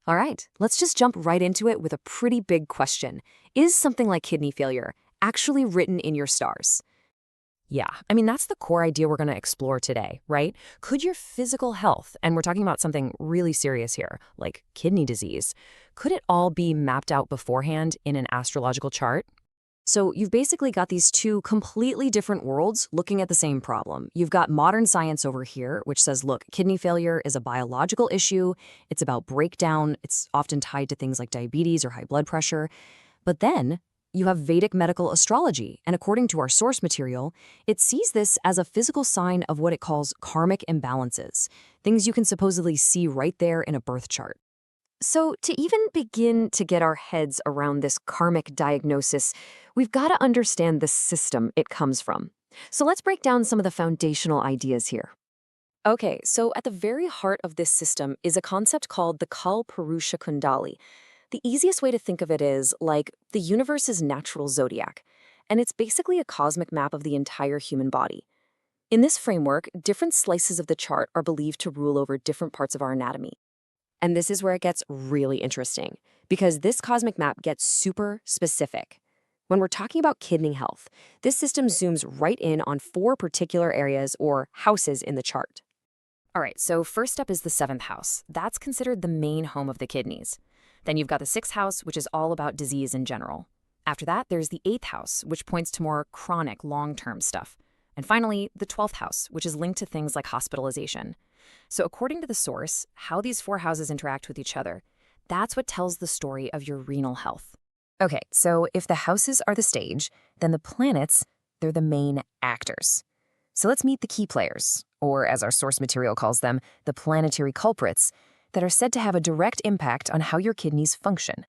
All right, let's just jump right into it with a pretty big question. Is something like kidney failure actually written in your stars? Yeah, I mean, that's the core idea we're going to explore today, right? Could your physical health, and we're talking about something really serious here, like kidney disease, could it all be mapped out beforehand in an astrological chart? So you've basically got these two completely different worlds looking at the same problem. You've got modern science over here, which says, look, kidney failure is a biological issue. It's about breakdown. It's often tied to things like diabetes or high blood pressure. But then you have Vedic medical astrology, and according to our source material, it sees this as a physical sign of what it calls karmic imbalances, things you can supposedly see right there in a birth chart. So, to even begin to get our heads around this karmic diagnosis, we've got to understand the system it comes from. So, let's break down some of the foundational ideas here. Okay, so at the very heart of this system is a concept called the Kal Purusha Kundali. The easiest way to think of it is like the universe's natural zodiac, and it's basically a cosmic map of the entire human body. In this framework, different slices of the chart are believed to rule over different parts of our anatomy. And this is where it gets really interesting, because this cosmic map gets super specific. When we're talking about kidney health, this system zooms right in on four particular areas or houses in the chart. All right, so first up is the seventh house. That's considered the main home of the kidneys. Then you've got the sixth house, which is all about disease in general. After that, there's the eighth house, which points to more chronic, long-term stuff. And finally, the 12th house, which is linked to things like hospitalization. So according to the source, how these four houses interact with each other, that's what tells the story of your renal health. Okay, so if the houses are the stage, then the planets, they're the main actors. So let's meet the key players, or as our source material calls them, the planetary culprits, that are said to have a direct impact on how your kidneys function.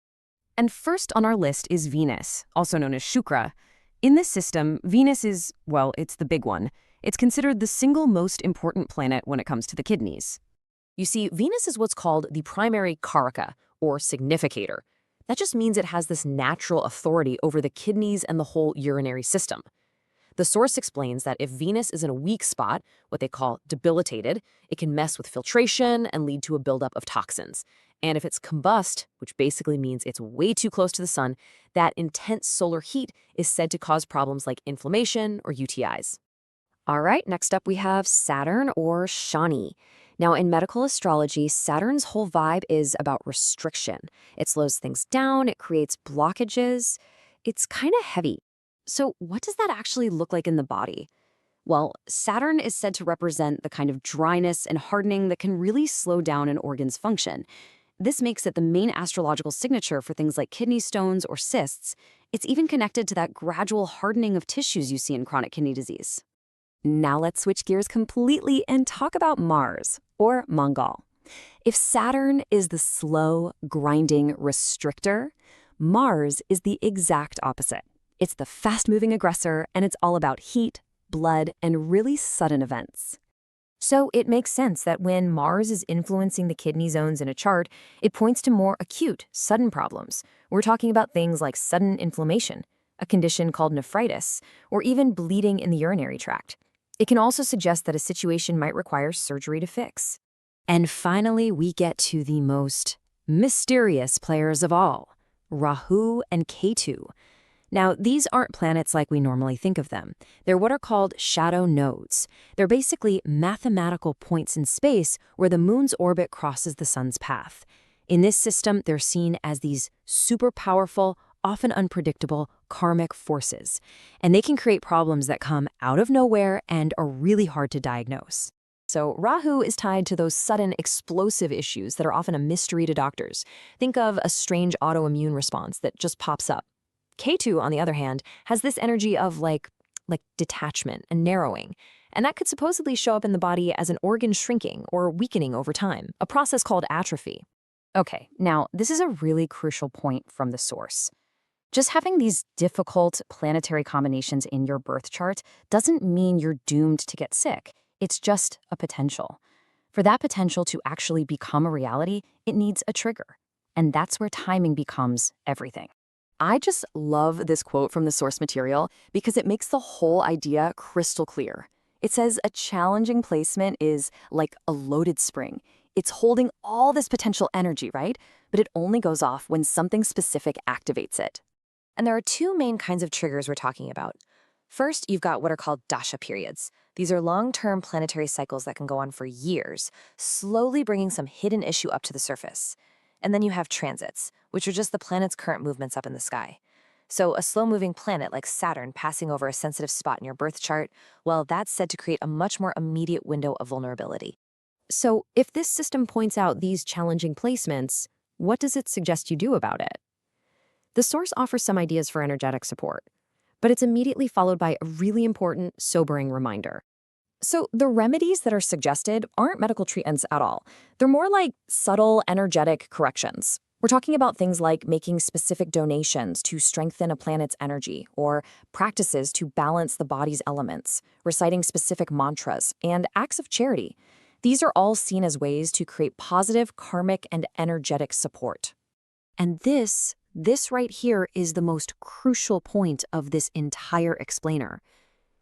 And first on our list is Venus, also known as Shukra. In this system, Venus is, well, it's the big one. It's considered the single most important planet when it comes to the kidneys. You see, Venus is what's called the primary karaka, or significator. That just means it has this natural authority over the kidneys and the whole urinary system. The source explains that if Venus is in a weak spot, what they call debilitated, it can mess with filtration and lead to a buildup of toxins. And if it's combust, which basically means it's way too close to the sun, that intense solar heat is said to cause problems like inflammation or UTIs. All right, next up we have Saturn or Shani. Now, in medical astrology, Saturn's whole vibe is about restriction. It slows things down, it creates blockages. It's kind of heavy. So what does that actually look like in the body? Well, Saturn is said to represent the kind of dryness and hardening that can really slow down an organ's function. This makes it the main astrological signature for things like kidney stones or cysts. It's even connected to that gradual hardening of tissues you see in chronic kidney disease. Now let's switch gears completely and talk about Mars, or Mongol. If Saturn is the slow, grinding restrictor, Mars is the exact opposite. It's the fast-moving aggressor, and it's all about heat, blood, and really sudden events. So it makes sense that when Mars is influencing the kidney zones in a chart, it points to more acute, sudden problems. We're talking about things like sudden inflammation, a condition called nephritis, or even bleeding in the urinary tract. It can also suggest that a situation might require surgery to fix. And finally, we get to the most mysterious players of all, Rahu and Ketu. Now, these aren't planets like we normally think of them. They're what are called shadow nodes. They're basically mathematical points in space where the moon's orbit crosses the sun's path. In this system, they're seen as these super powerful, often unpredictable karmic forces, and they can create problems that come out of nowhere and are really hard to diagnose. So Rahu is tied to those sudden explosive issues that are often a mystery to doctors. Think of a strange autoimmune response that just pops up. Ketu, on the other hand, has this energy of like detachment and narrowing, and that could supposedly show up in the body as an organ shrinking or weakening over time, a process called atrophy. Okay, now this is a really crucial point from the source. Just having these difficult planetary combinations in your birth chart doesn't mean you're doomed to get sick. It's just a potential. For that potential to actually become a reality, it needs a trigger. And that's where timing becomes everything. I just love this quote from the source material because it makes the whole idea crystal clear. It says a challenging placement is like a loaded spring. It's holding all this potential energy, right? But it only goes off when something specific activates it. And there are two main kinds of triggers we're talking about. First, you've got what are called dasha periods. These are long-term planetary cycles that can go on for years, slowly bringing some hidden issue up to the surface. And then you have transits, which are just the planet's current movements up in the sky. So a slow-moving planet like Saturn passing over a sensitive spot in your birth chart, well, that's said to create a much more immediate window of vulnerability. So, if this system points out these challenging placements, what does it suggest you do about it? The source offers some ideas for energetic support, but it's immediately followed by a really important, sobering reminder. So, the remedies that are suggested aren't medical treatments at all. They're more like subtle, energetic corrections. We're talking about things like making specific donations to strengthen a planet's energy, or practices to balance the body's elements, reciting specific mantras, and acts of charity. These are all seen as ways to create positive, karmic, and energetic support. And this right here is the most crucial point of this entire explainer.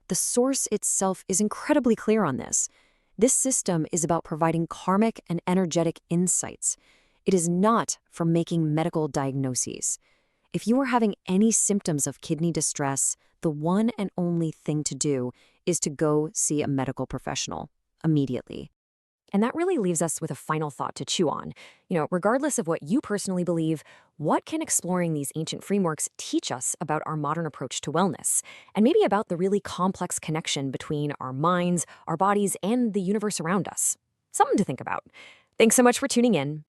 The source itself is incredibly clear on this. This system is about providing karmic and energetic insights. It is not for making medical diagnoses. If you are having any symptoms of kidney distress, the one and only thing to do is to go see a medical professional immediately. And that really leaves us with a final thought to chew on. Regardless of what you personally believe, what can exploring these ancient frameworks teach us about our modern approach to wellness? And maybe about the really complex connection between our minds, our bodies, and the universe around us? Something to think about. Thanks so much for tuning in.